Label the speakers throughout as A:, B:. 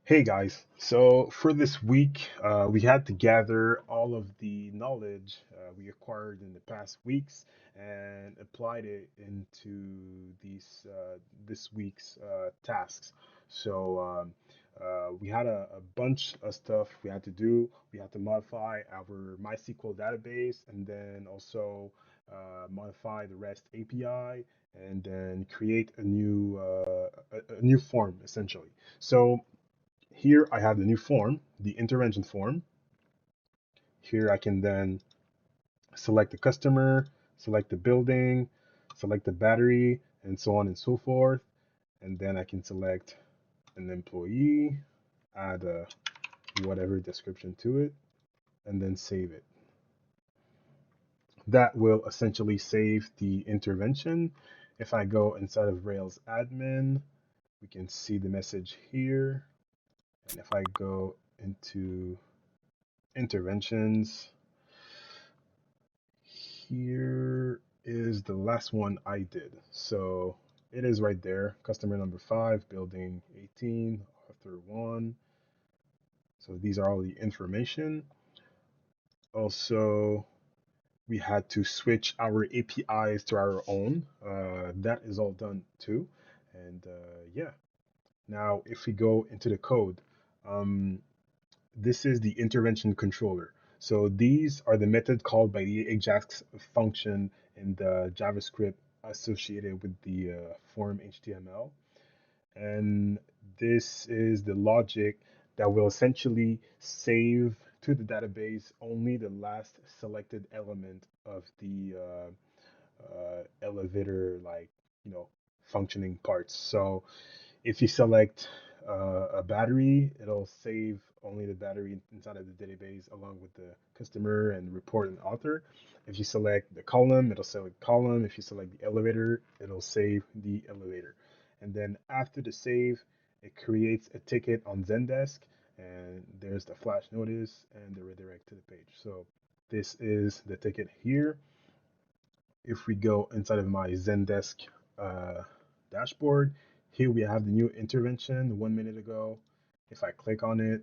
A: Hey guys, so for this week, we had to gather all of the knowledge we acquired in the past weeks and applied it into this week's tasks. So we had a bunch of stuff we had to do. We had to modify our MySQL database and then also modify the REST API and then create a new form essentially. So here I have the new form, the intervention form. Here I can then select the customer, select the building, select the battery, and so on and so forth. And then I can select an employee, add a whatever description to it, and then save it. That will essentially save the intervention. If I go inside of Rails admin, we can see the message here. And if I go into interventions, here is the last one I did. So it is right there. Customer number 5, building 18, author 1. So these are all the information. Also, we had to switch our APIs to our own. That is all done too. And yeah, now if we go into the code, um, this is the intervention controller. So these are the method called by the Ajax function in the JavaScript associated with the form HTML. And this is the logic that will essentially save to the database only the last selected element of the elevator, like, you know, functioning parts. So if you select a battery, it'll save only the battery inside of the database along with the customer and report and author. If you select the column, it'll select column. If you select the elevator, it'll save the elevator. And then after the save, it creates a ticket on Zendesk, and there's the flash notice and the redirect to the page. So this is the ticket here. If we go inside of my Zendesk uh, dashboard, here we have the new intervention 1 minute ago. If I click on it,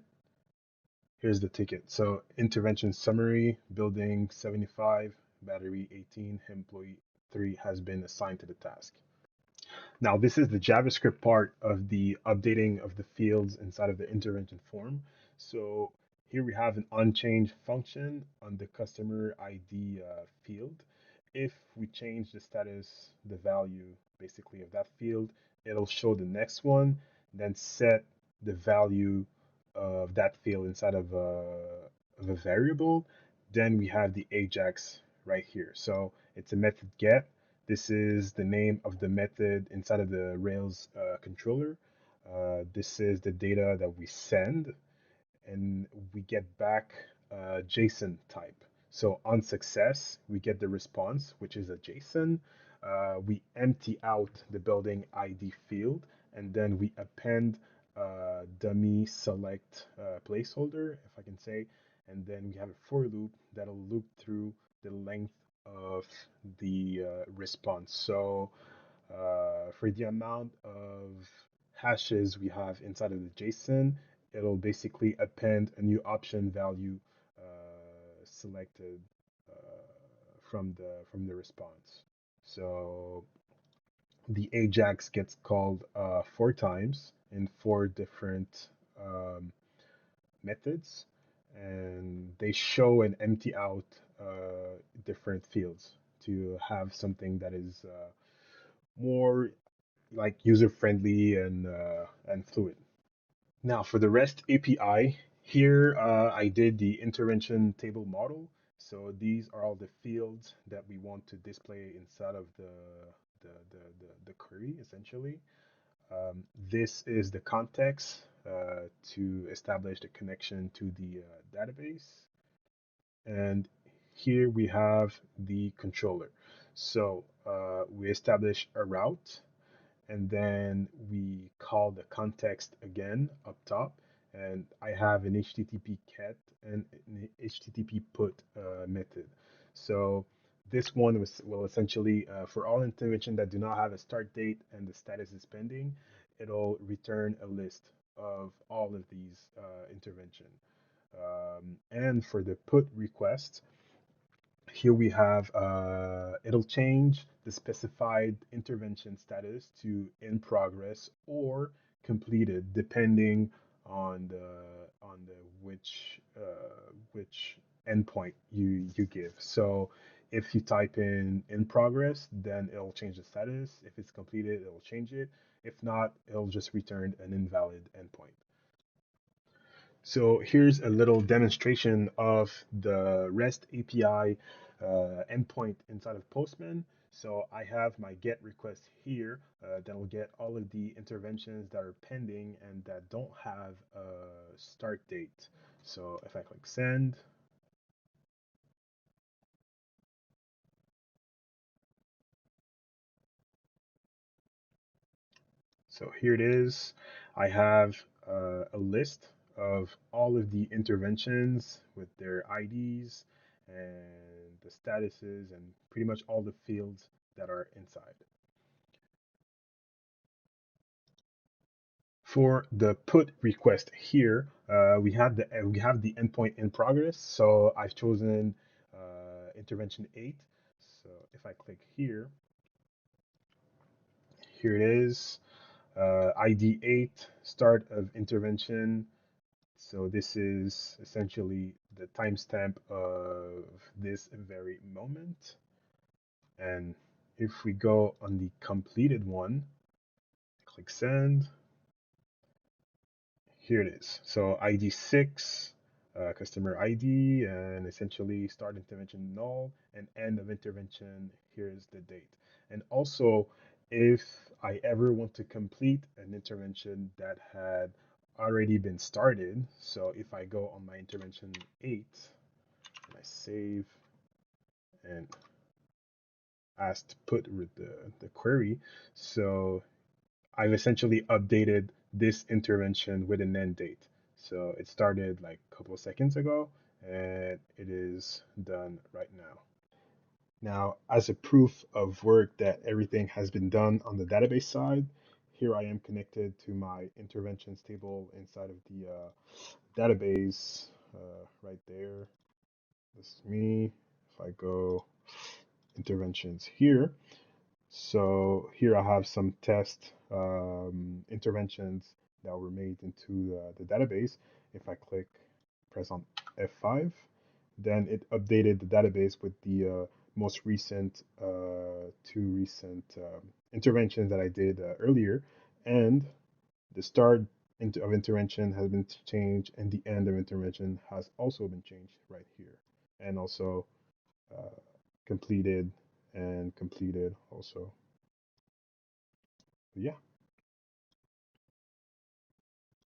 A: here's the ticket. So intervention summary, building 75, battery 18, employee 3 has been assigned to the task. Now, this is the JavaScript part of the updating of the fields inside of the intervention form. So here we have an unchanged function on the customer ID field. If we change the status, the value basically of that field, it'll show the next one, then set the value of that field inside of a variable. Then we have the Ajax right here. So it's a method get. This is the name of the method inside of the Rails controller. This is the data that we send, and we get back JSON type. So on success, we get the response, which is a JSON. We empty out the building ID field, and then we append dummy select placeholder, if I can say, and then we have a for loop that'll loop through the length of the response. So for the amount of hashes we have inside of the JSON, it'll basically append a new option value selected from the response. So the Ajax gets called 4 times in 4 different um, methods, and they show and empty out different fields to have something that is more like user friendly and fluid. Now for the REST API, here I did the intervention table model. So these are all the fields that we want to display inside of the query essentially. This is the context to establish the connection to the database. And here we have the controller. So we establish a route, and then we call the context again up top. And I have an HTTP get and an HTTP put method. So this one will essentially, for all intervention that do not have a start date and the status is pending, it'll return a list of all of these intervention. And for the put request, here we have it'll change the specified intervention status to in progress or completed, depending on the which endpoint you give. So if you type in progress, then it'll change the status. If it's completed, it'll change it. If not, it'll just return an invalid endpoint. So here's a little demonstration of the REST API endpoint inside of Postman. So I have my GET request here that will get all of the interventions that are pending and that don't have a start date. So if I click send, so here it is. I have a list of all of the interventions with their IDs and the statuses and pretty much all the fields that are inside. For the put request here, we have the endpoint in progress. So I've chosen intervention 8. So if I click here, here it is. ID 8, start of intervention. So this is essentially the timestamp of this very moment. And if we go on the completed one, click send, here it is. So ID 6, customer ID, and essentially start intervention null and end of intervention, here's the date. And also, if I ever want to complete an intervention that had already been started, so if I go on my intervention 8, and I save and ask to put with the query, so I've essentially updated this intervention with an end date. So it started like a couple of seconds ago and it is done right now. Now, as a proof of work that everything has been done on the database side, here I am connected to my interventions table inside of the database right there. This is me. If I go interventions here, so here I have some test interventions that were made into the database. If I click, press on F5, then it updated the database with the most recent, two recent interventions that I did earlier. And the start of intervention has been changed, and the end of intervention has also been changed right here. And also uh, completed and completed also. Yeah.